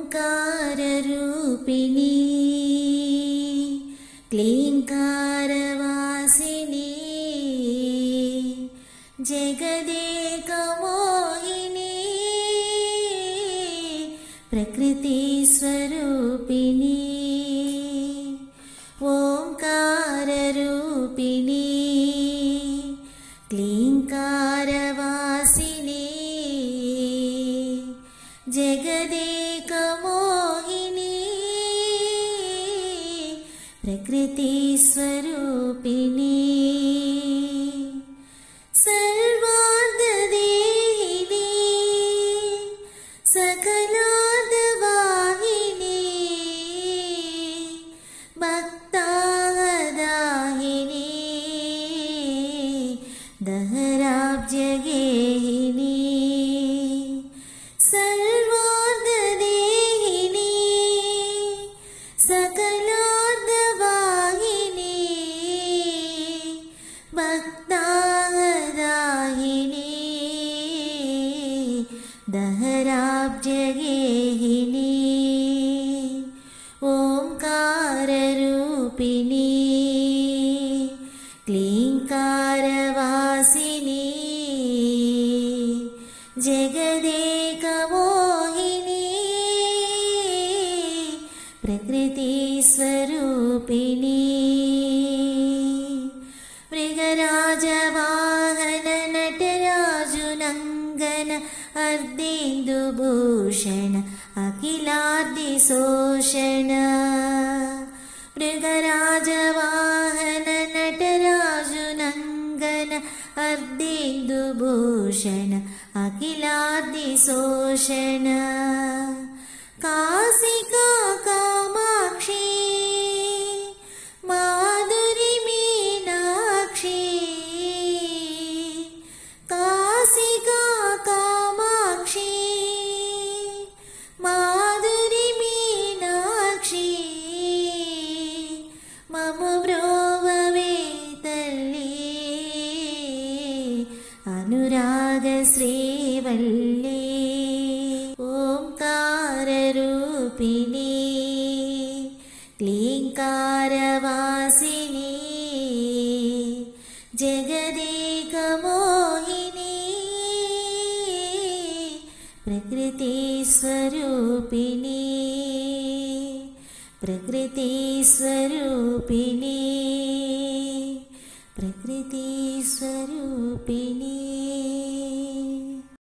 ओंकाररूपिणी क्लींकारवासिनी जगदेकमोहिनी प्रकृतिस्वरूपिणी ओंकाररूपिणी क्लींकारवासिनी जगदेकमोहिनी प्रकृतिस्वरूपिणी सर्वार्धदेहिनी सकलार्धवाहिनी भक्तादाहिनी दहराब्जगेहिनी सर्वार्धदेहिनी सकलार्धवाहिनी भक्तादाहिनी दहराब्जगेहिनी ओंकाररूपिणी क्लींकारवासिनी जगदेकमोहिनी प्रकृतिस्वरूपिणी मृगराजवाहन नटराजुनंगन अर्धेन्दुभूषण अखिलाद्रिशोषण मृगराजवाहन नटराजुनंगन अर्धेन्दुभूषण अखिलाद्रिशोषण काशिका कामाक्षी माधुरी मीनाक्षी काशिका कामाक्षी माधुरी मीनाक्षी मम ब्रोववे तल्ली अनुराग श्रीवल्ली ओंकाररूपिणी क्लींकारवासिनी जगदेकमोहिनी प्रकृतिस्वरूपिणी प्रकृतिस्वरूपिणी प्रकृतिस्वरूपिणी।